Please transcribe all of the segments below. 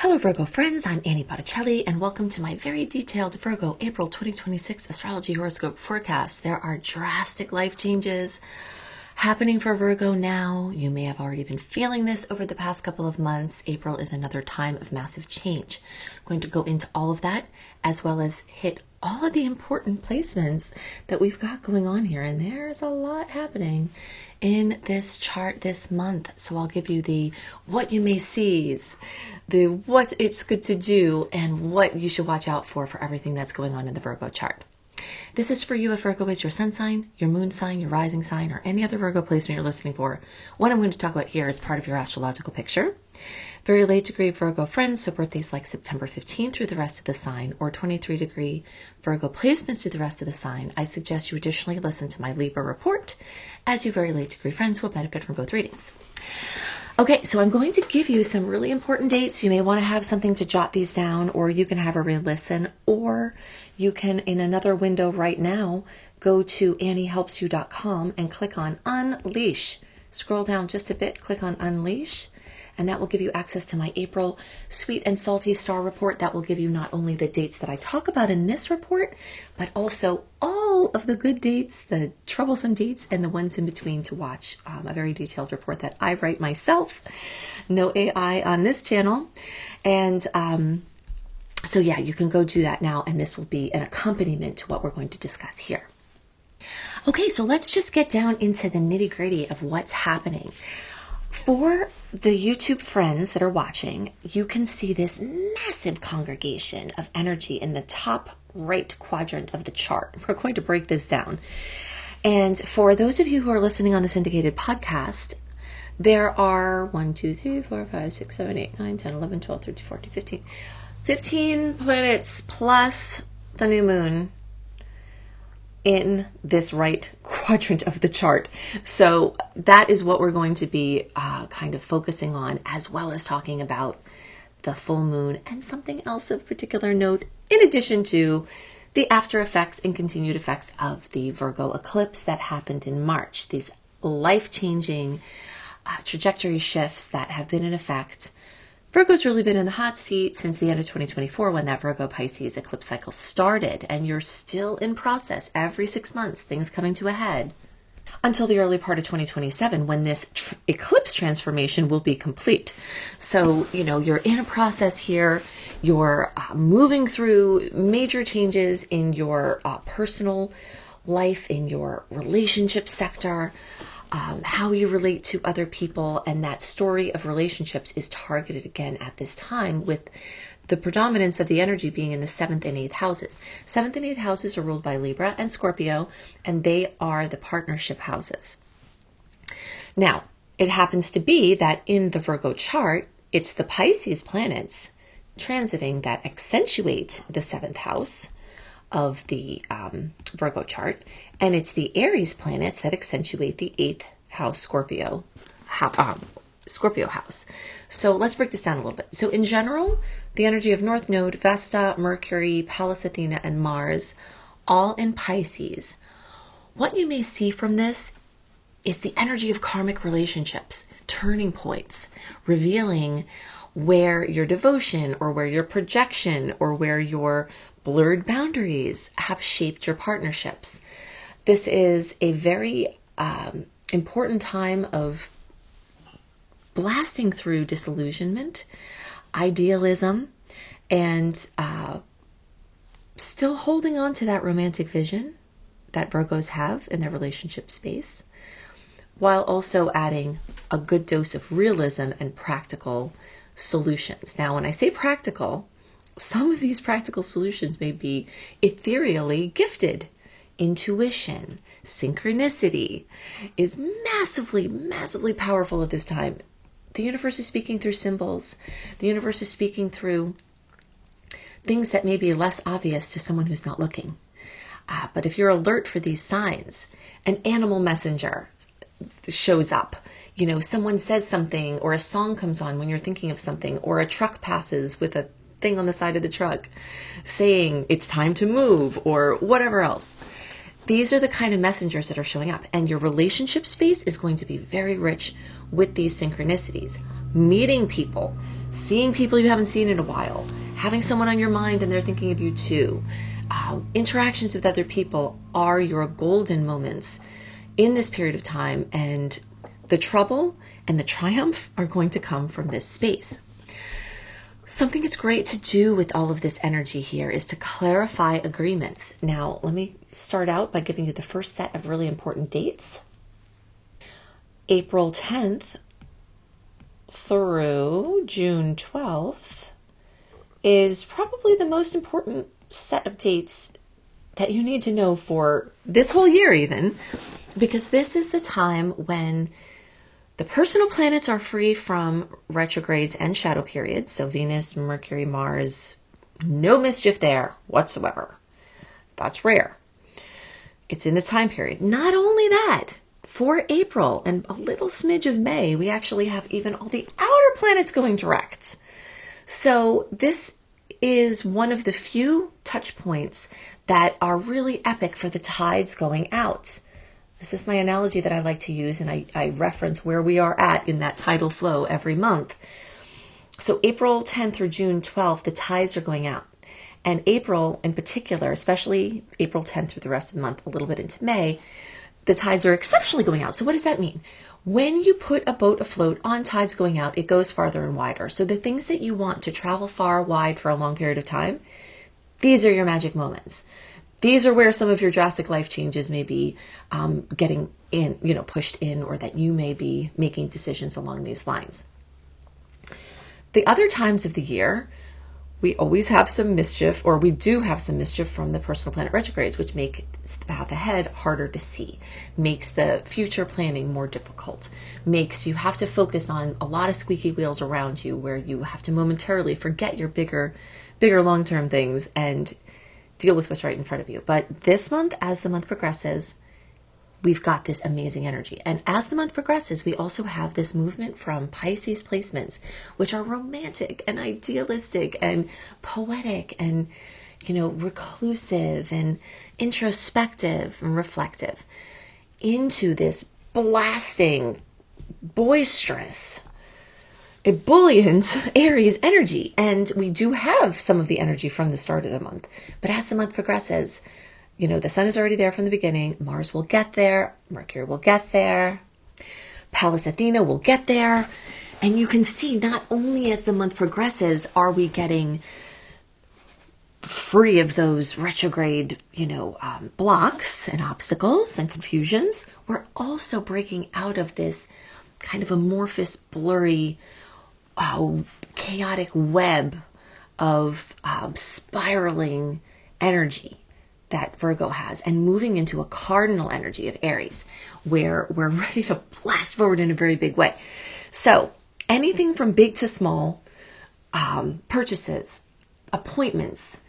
Hello Virgo friends, I'm Annie Botticelli and welcome to my very detailed Virgo April 2026 astrology horoscope forecast. There are drastic life changes happening for Virgo now. You may have already been feeling this over the past couple of months. April is another time of massive change. I'm going to go into all of that as well as hit all of the important placements that we've got going on here, and there's a lot happening in this chart this month. So I'll give you the what you may seize, the what it's good to do, and what you should watch out for everything that's going on in the Virgo chart. This is for you if Virgo is your sun sign, your moon sign, your rising sign, or any other Virgo placement you're listening for. What I'm going to talk about here is part of your astrological picture. Very late degree Virgo friends, so birthdays like September 15 through the rest of the sign, or 23 degree Virgo placements through the rest of the sign, I suggest you additionally listen to my Libra report, as you very late degree friends will benefit from both readings. Okay, so I'm going to give you some really important dates. You may want to have something to jot these down, or you can have a re-listen, or you can, in another window right now, go to anniehelpsyou.com and click on Unleash. Scroll down just a bit, click on Unleash, and that will give you access to my April Sweet and Salty Star Report. That will give you not only the dates that I talk about in this report, but also all of the good dates, the troublesome dates, and the ones in between to watch. A very detailed report that I write myself. No AI on this channel. And so yeah, you can go do that now, and this will be an accompaniment to what we're going to discuss here. Okay, so let's just get down into the nitty-gritty of what's happening. For the YouTube friends that are watching, you can see this massive congregation of energy in the top right quadrant of the chart. We're going to break this down. And for those of you who are listening on the syndicated podcast, there are 1, 2, 3, 4, 5, 6, 7, 8, 9, 10, 11, 12, 13, 14, 15. 15 planets plus the new moon in this right quadrant of the chart. So that is what we're going to be kind of focusing on, as well as talking about the full moon and something else of particular note, in addition to the after effects and continued effects of the Virgo eclipse that happened in March. These life-changing trajectory shifts that have been in effect. Virgo's really been in the hot seat since the end of 2024 when that Virgo Pisces eclipse cycle started, and you're still in process every 6 months, things coming to a head, until the early part of 2027 when this eclipse transformation will be complete. So, you're in a process here. You're moving through major changes in your personal life, in your relationship sector, how you relate to other people, and that story of relationships is targeted again at this time, with the predominance of the energy being in the 7th and 8th houses. 7th and 8th houses are ruled by Libra and Scorpio, and they are the partnership houses. Now, it happens to be that in the Virgo chart, it's the Pisces planets transiting that accentuate the 7th house of the Virgo chart, and it's the Aries planets that accentuate the 8th house Scorpio house. So let's break this down a little bit. So in general, the energy of North Node, Vesta, Mercury, Pallas Athena, and Mars, all in Pisces. What you may see from this is the energy of karmic relationships, turning points, revealing where your devotion or where your projection or where your blurred boundaries have shaped your partnerships. This is a very important time of blasting through disillusionment, idealism, and still holding on to that romantic vision that Virgos have in their relationship space, while also adding a good dose of realism and practical solutions. Now, when I say practical, some of these practical solutions may be ethereally gifted. Intuition, synchronicity is massively, massively powerful at this time. The universe is speaking through symbols. The universe is speaking through things that may be less obvious to someone who's not looking. But if you're alert for these signs, an animal messenger shows up. Someone says something, or a song comes on when you're thinking of something, or a truck passes with a thing on the side of the truck saying it's time to move, or whatever else. These are the kind of messengers that are showing up, and your relationship space is going to be very rich with these synchronicities. meeting people, seeing people you haven't seen in a while, having someone on your mind and they're thinking of you too. Interactions with other people are your golden moments in this period of time, and the trouble and the triumph are going to come from this space. Something that's great to do with all of this energy here is to clarify agreements. Now, let me start out by giving you the first set of really important dates. April 10th through June 12th is probably the most important set of dates that you need to know for this whole year even, because this is the time when the personal planets are free from retrogrades and shadow periods. So Venus, Mercury, Mars, no mischief there whatsoever. That's rare. It's in this time period. Not only that, for April and a little smidge of May, we actually have even all the outer planets going direct. So this is one of the few touch points that are really epic for the tides going out. This is my analogy that I like to use, and I reference where we are at in that tidal flow every month. So April 10th through June 12th, the tides are going out. And April in particular, especially April 10th through the rest of the month, a little bit into May, the tides are exceptionally going out. So what does that mean? When you put a boat afloat on tides going out, it goes farther and wider. So the things that you want to travel far, wide for a long period of time, these are your magic moments. These are where some of your drastic life changes may be getting in, pushed in, or that you may be making decisions along these lines. The other times of the year, we always have some mischief, or we do have some mischief from the personal planet retrogrades, which make the path ahead harder to see, makes the future planning more difficult, makes you have to focus on a lot of squeaky wheels around you, where you have to momentarily forget your bigger long-term things and deal with what's right in front of you. But this month, as the month progresses, we've got this amazing energy. And as the month progresses, we also have this movement from Pisces placements, which are romantic and idealistic and poetic and, reclusive and introspective and reflective, into this blasting, boisterous, ebullient Aries energy. And we do have some of the energy from the start of the month. But as the month progresses, the sun is already there from the beginning. Mars will get there. Mercury will get there. Pallas Athena will get there. And you can see not only as the month progresses are we getting free of those retrograde, blocks and obstacles and confusions, we're also breaking out of this kind of amorphous, blurry, chaotic web of spiraling energy that Virgo has, and moving into a cardinal energy of Aries, where we're ready to blast forward in a very big way. So anything from big to small, purchases, appointments.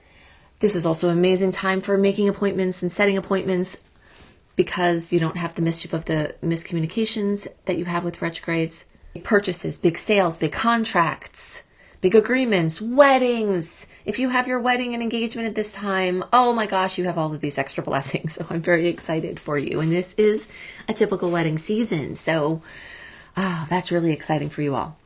This is also an amazing time for making appointments and setting appointments, because you don't have the mischief of the miscommunications that you have with retrogrades. Purchases, big sales, big contracts, big agreements, weddings. If you have your wedding and engagement at this time, oh my gosh, you have all of these extra blessings. So I'm very excited for you. And this is a typical wedding season. So that's really exciting for you all.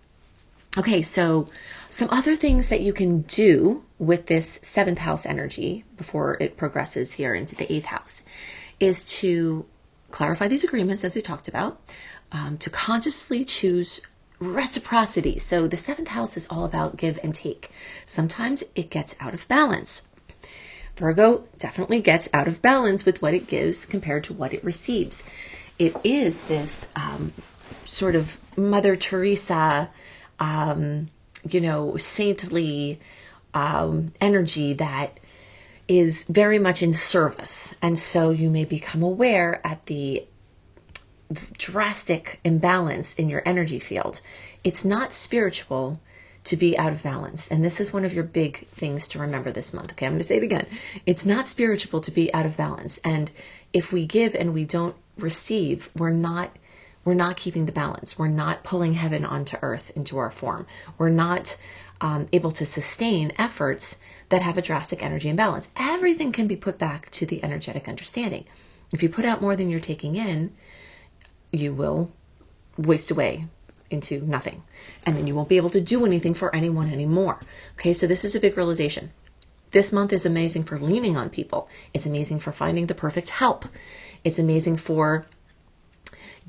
Okay, so some other things that you can do with this 7th house energy before it progresses here into the 8th house is to clarify these agreements, as we talked about, to consciously choose reciprocity. So the 7th house is all about give and take. Sometimes it gets out of balance. Virgo definitely gets out of balance with what it gives compared to what it receives. It is this sort of Mother Teresa, saintly energy that is very much in service. And so you may become aware at the drastic imbalance in your energy field. It's not spiritual to be out of balance. And this is one of your big things to remember this month. Okay, I'm going to say it again. It's not spiritual to be out of balance. And if we give and we don't receive, we're not keeping the balance. We're not pulling heaven onto earth into our form. We're not able to sustain efforts that have a drastic energy imbalance. Everything can be put back to the energetic understanding. If you put out more than you're taking in, you will waste away into nothing. And then you won't be able to do anything for anyone anymore. Okay, so this is a big realization. This month is amazing for leaning on people. It's amazing for finding the perfect help. It's amazing for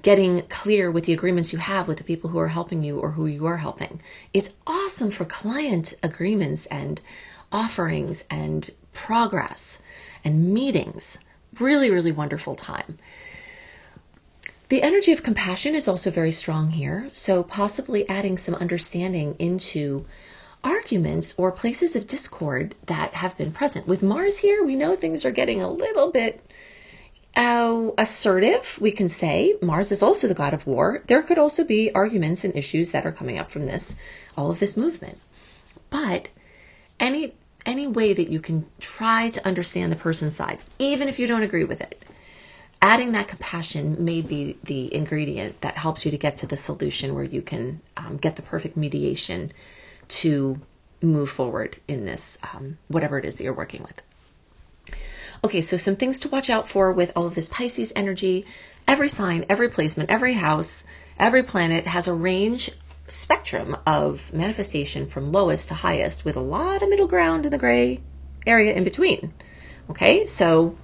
getting clear with the agreements you have with the people who are helping you or who you are helping. It's awesome for client agreements and offerings and progress and meetings. Really, really wonderful time. The energy of compassion is also very strong here. So possibly adding some understanding into arguments or places of discord that have been present. With Mars here, we know things are getting a little bit assertive, we can say. Mars is also the god of war. There could also be arguments and issues that are coming up from this, all of this movement. But any way that you can try to understand the person's side, even if you don't agree with it, adding that compassion may be the ingredient that helps you to get to the solution where you can get the perfect mediation to move forward in this, whatever it is that you're working with. Okay, so some things to watch out for with all of this Pisces energy. Every sign, every placement, every house, every planet has a range spectrum of manifestation from lowest to highest with a lot of middle ground in the gray area in between. Okay, so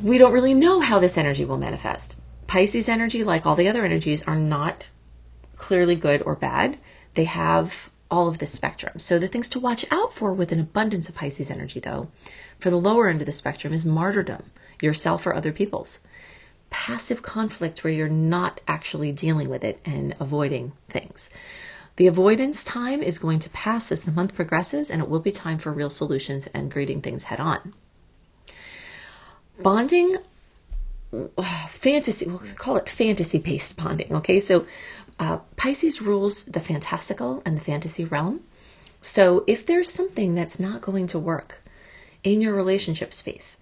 we don't really know how this energy will manifest. Pisces energy, like all the other energies, are not clearly good or bad. They have all of this spectrum. So the things to watch out for with an abundance of Pisces energy, though, for the lower end of the spectrum is martyrdom, yourself or other people's. Passive conflict where you're not actually dealing with it and avoiding things. The avoidance time is going to pass as the month progresses, and it will be time for real solutions and greeting things head on. Bonding, fantasy, we'll call it fantasy-based bonding, okay? So Pisces rules the fantastical and the fantasy realm. So if there's something that's not going to work in your relationship space,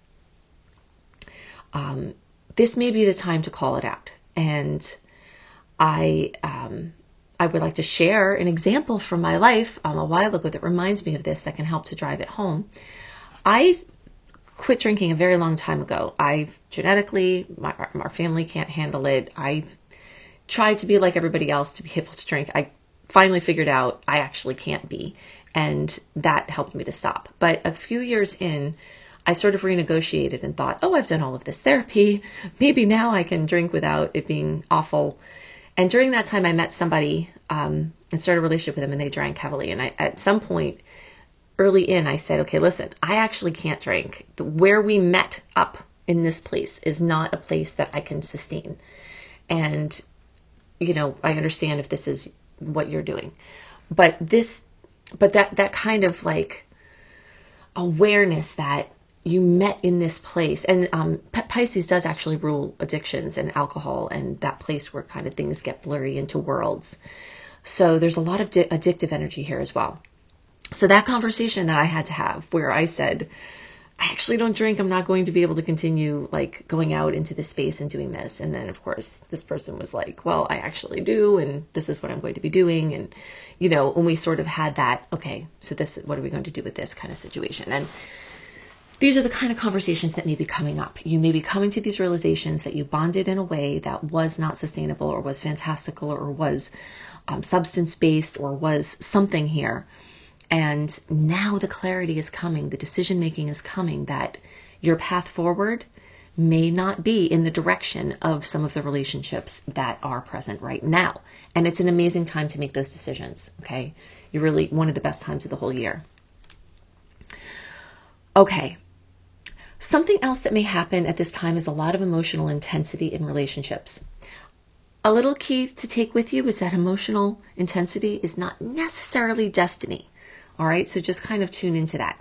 this may be the time to call it out. And I would like to share an example from my life a while ago that reminds me of this, that can help to drive it home. I quit drinking a very long time ago. Genetically, our family can't handle it. I tried to be like everybody else to be able to drink. I finally figured out I actually can't be, and that helped me to stop. But a few years in, I sort of renegotiated and thought, oh, I've done all of this therapy. Maybe now I can drink without it being awful. And during that time, I met somebody and started a relationship with them, and they drank heavily. And at some point early in, I said, okay, listen, I actually can't drink. Where we met up in this place is not a place that I can sustain. And I understand if this is what you're doing, but that kind of like awareness that you met in this place, and Pisces does actually rule addictions and alcohol and that place where kind of things get blurry into worlds. So there's a lot of addictive energy here as well. So that conversation that I had to have where I said, I actually don't drink. I'm not going to be able to continue like going out into this space and doing this. And then of course this person was like, well, I actually do. And this is what I'm going to be doing. And, when we sort of had that, okay, so what are we going to do with this kind of situation? And these are the kind of conversations that may be coming up. You may be coming to these realizations that you bonded in a way that was not sustainable or was fantastical or was substance-based or was something here. And now the clarity is coming, the decision-making is coming, that your path forward may not be in the direction of some of the relationships that are present right now. And it's an amazing time to make those decisions, okay? You're really one of the best times of the whole year. Okay. Something else that may happen at this time is a lot of emotional intensity in relationships. A little key to take with you is that emotional intensity is not necessarily destiny. All right, so just kind of tune into that.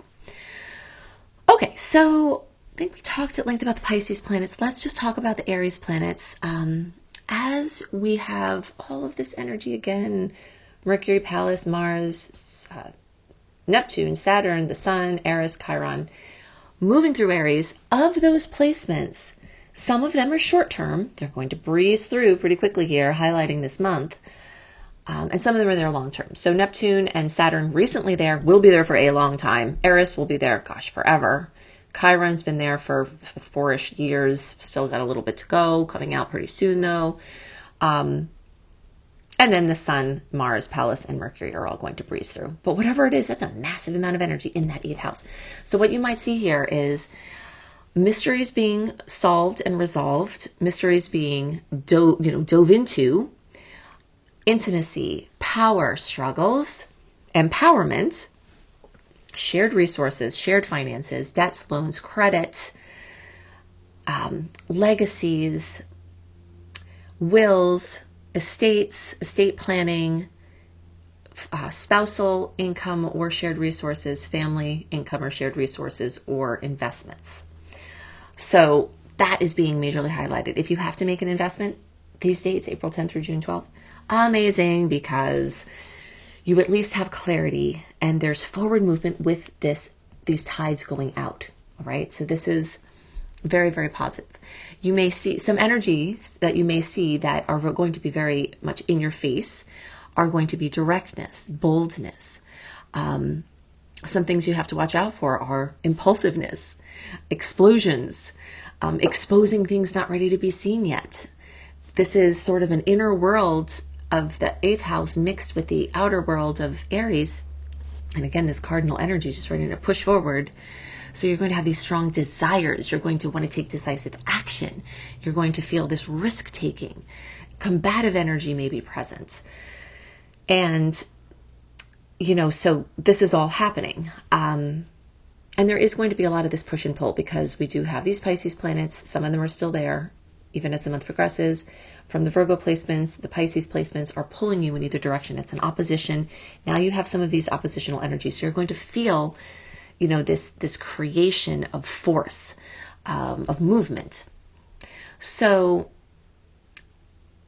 Okay, so I think we talked at length about the Pisces planets. Let's just talk about the Aries planets. As we have all of this energy again, Mercury, Pallas, Mars, Neptune, Saturn, the Sun, Eris, Chiron, moving through Aries, of those placements, some of them are short-term. They're going to breeze through pretty quickly here, highlighting this month. And some of them are there long term. So Neptune and Saturn recently there will be there for a long time. Eris will be there, forever. Chiron's been there for 4-ish years. Still got a little bit to go. Coming out pretty soon though. And then the Sun, Mars, Pallas, and Mercury are all going to breeze through. But whatever it is, that's a massive amount of energy in that 8th house. So what you might see here is mysteries being solved and resolved, mysteries being dove into, intimacy, power struggles, empowerment, shared resources, shared finances, debts, loans, credit, legacies, wills, estates, estate planning, spousal income or shared resources, family income or shared resources, or investments. So that is being majorly highlighted. If you have to make an investment these dates, April 10th through June 12th, amazing, because you at least have clarity and there's forward movement with these tides going out. All right. So this is very, very positive. You may see some energies that you may see that are going to be very much in your face are going to be directness, boldness. Some things you have to watch out for are impulsiveness, explosions, exposing things not ready to be seen yet. This is sort of an inner world of the 8th house mixed with the outer world of Aries. And again, this cardinal energy just ready to push forward. So you're going to have these strong desires. You're going to want to take decisive action. You're going to feel this risk-taking. Combative energy may be present. And, so this is all happening. And there is going to be a lot of this push and pull because we do have these Pisces planets. Some of them are still there, even as the month progresses. From the Virgo placements, the Pisces placements are pulling you in either direction. It's an opposition. Now you have some of these oppositional energies. So you're going to feel this creation of force, of movement. So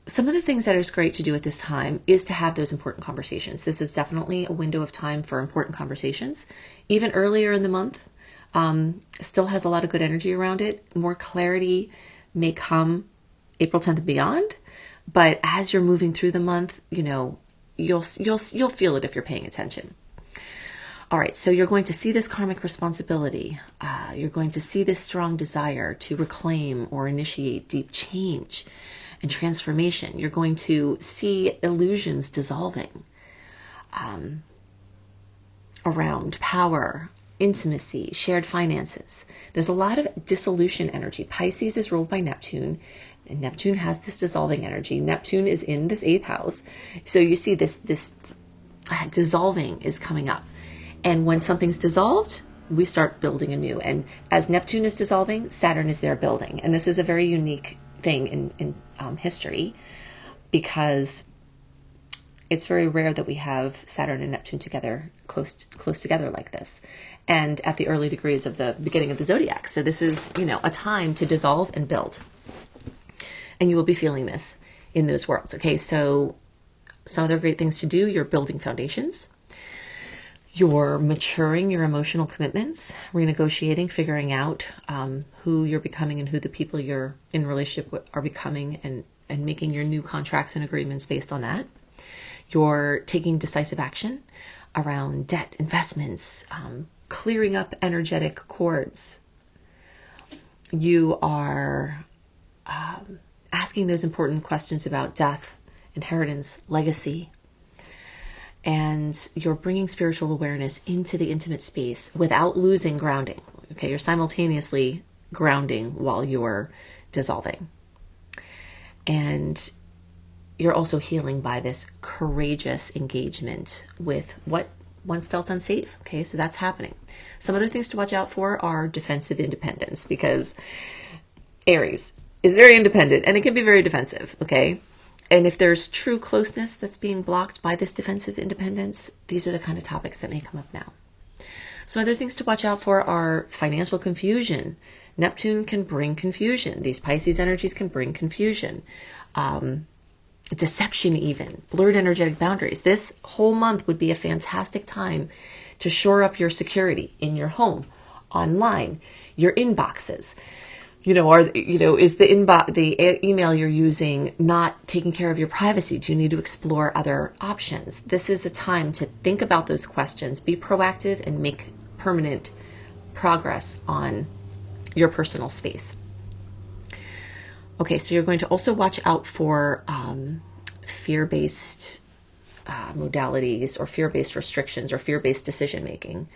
some of the things that is great to do at this time is to have those important conversations. This is definitely a window of time for important conversations. Even earlier in the month, still has a lot of good energy around it. More clarity may come April 10th and beyond. But as you're moving through the month, you'll feel it if you're paying attention. All right, so you're going to see this karmic responsibility. You're going to see this strong desire to reclaim or initiate deep change and transformation. You're going to see illusions dissolving around power, intimacy, shared finances. There's a lot of dissolution energy. Pisces is ruled by Neptune, and Neptune has this dissolving energy. Neptune is in this 8th house. So you see this dissolving is coming up. And when something's dissolved, we start building anew. And as Neptune is dissolving, Saturn is there building. And this is a very unique thing in history because it's very rare that we have Saturn and Neptune together, close together like this. And at the early degrees of the beginning of the zodiac. So this is, a time to dissolve and build. And you will be feeling this in those worlds. Okay, so some other great things to do, you're building foundations. You're maturing your emotional commitments, renegotiating, figuring out who you're becoming and who the people you're in relationship with are becoming and making your new contracts and agreements based on that. You're taking decisive action around debt, investments, clearing up energetic cords. You are asking those important questions about death, inheritance, legacy. And you're bringing spiritual awareness into the intimate space without losing grounding. Okay, you're simultaneously grounding while you're dissolving. And you're also healing by this courageous engagement with what once felt unsafe. Okay, so that's happening. Some other things to watch out for are defensive independence, because Aries is very independent and it can be very defensive. Okay. And if there's true closeness that's being blocked by this defensive independence, these are the kind of topics that may come up now. Some other things to watch out for are financial confusion. Neptune can bring confusion. These Pisces energies can bring confusion. Deception even. Blurred energetic boundaries. This whole month would be a fantastic time to shore up your security in your home, online, your inboxes. Is the email you're using not taking care of your privacy? Do you need to explore other options? This is a time to think about those questions, be proactive, and make permanent progress on your personal space. Okay, so you're going to also watch out for fear-based modalities or fear-based restrictions or fear-based decision-making.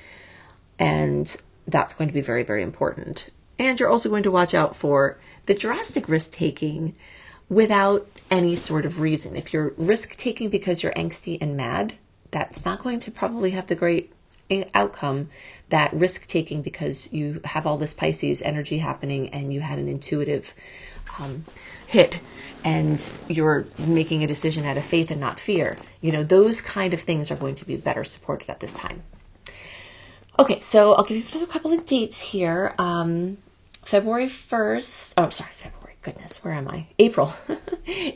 And that's going to be very, very important. And you're also going to watch out for the drastic risk-taking without any sort of reason. If you're risk-taking because you're angsty and mad, that's not going to probably have the great outcome that risk-taking because you have all this Pisces energy happening and you had an intuitive hit and you're making a decision out of faith and not fear. Those kind of things are going to be better supported at this time. Okay, so I'll give you another couple of dates here. February 1st. Oh, sorry, February. Goodness, where am I? April.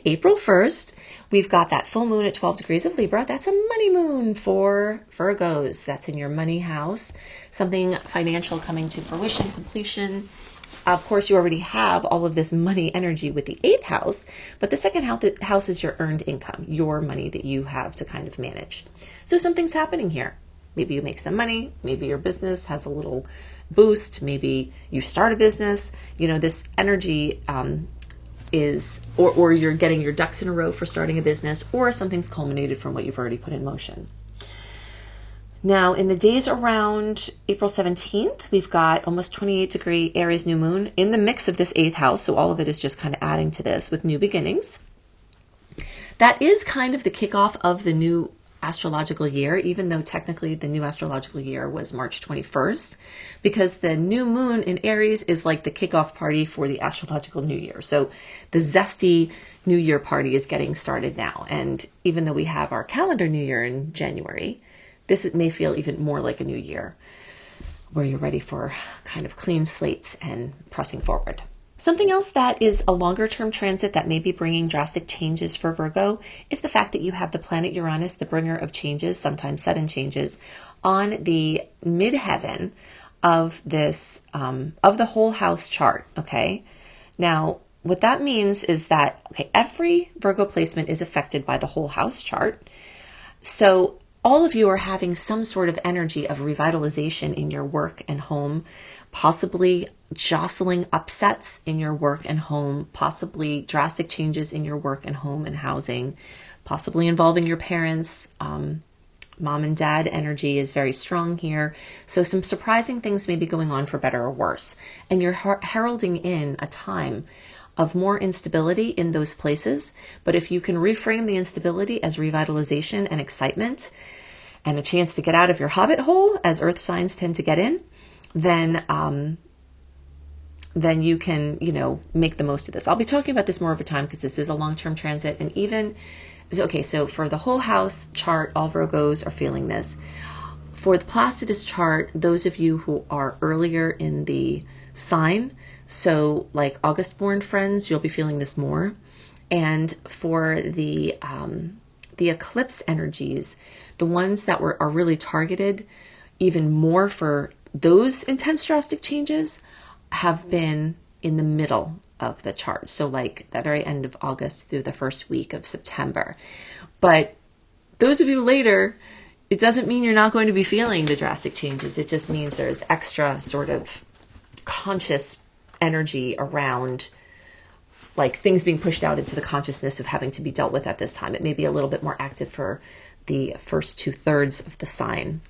April 1st, we've got that full moon at 12 degrees of Libra. That's a money moon for Virgos. That's in your money house. Something financial coming to fruition, completion. Of course, you already have all of this money energy with the 8th house, but the 2nd house is your earned income, your money that you have to kind of manage. So something's happening here. Maybe you make some money. Maybe your business has a little boost. Maybe you start a business. This energy is, or you're getting your ducks in a row for starting a business, or something's culminated from what you've already put in motion. Now, in the days around April 17th, we've got almost 28-degree Aries new moon in the mix of this 8th house. So all of it is just kind of adding to this with new beginnings. That is kind of the kickoff of the new astrological year, even though technically the new astrological year was March 21st, because the new moon in Aries is like the kickoff party for the astrological new year. So the zesty new year party is getting started now. And even though we have our calendar new year in January, this may feel even more like a new year where you're ready for kind of clean slates and pressing forward. Something else that is a longer term transit that may be bringing drastic changes for Virgo is the fact that you have the planet Uranus, the bringer of changes, sometimes sudden changes, on the midheaven of this, of the whole house chart. Okay. Now, what that means is that, every Virgo placement is affected by the whole house chart. So all of you are having some sort of energy of revitalization in your work and home, possibly jostling upsets in your work and home, possibly drastic changes in your work and home and housing, possibly involving your parents. Mom and dad energy is very strong here. So some surprising things may be going on for better or worse. And you're heralding in a time of more instability in those places. But if you can reframe the instability as revitalization and excitement and a chance to get out of your hobbit hole, as earth signs tend to get in, then you can, make the most of this. I'll be talking about this more over time because this is a long-term transit. And even, so for the whole house chart, all Virgos are feeling this. For the Placidus chart, those of you who are earlier in the sign, so like August born friends, you'll be feeling this more. And for the eclipse energies, the ones that are really targeted even more for those intense drastic changes have been in the middle of the chart. So like the very end of August through the first week of September. But those of you later, it doesn't mean you're not going to be feeling the drastic changes. It just means there's extra sort of conscious energy around like things being pushed out into the consciousness of having to be dealt with at this time. It may be a little bit more active for the first 2/3 of the sign.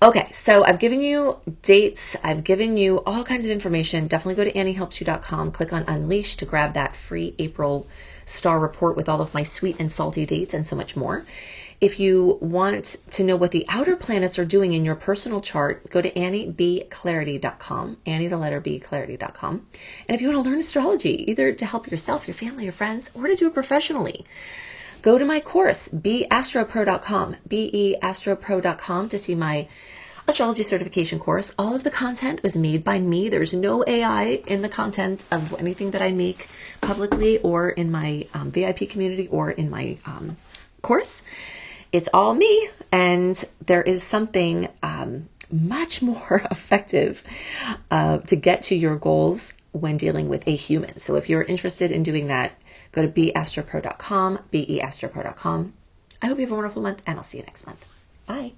Okay, so I've given you dates. I've given you all kinds of information. Definitely go to AnnieHelpsYou.com, click on Unleash to grab that free April star report with all of my sweet and salty dates and so much more. If you want to know what the outer planets are doing in your personal chart, go to AnnieBClarity.com, Annie the letter B, Clarity.com. And if you want to learn astrology, either to help yourself, your family, your friends, or to do it professionally, go to my course, beastropro.com, beastropro.com to see my astrology certification course. All of the content was made by me. There's no AI in the content of anything that I make publicly or in my VIP community or in my course. It's all me, and there is something much more effective to get to your goals when dealing with a human. So if you're interested in doing that, go to beastropro.com, beastropro.com. I hope you have a wonderful month, and I'll see you next month. Bye.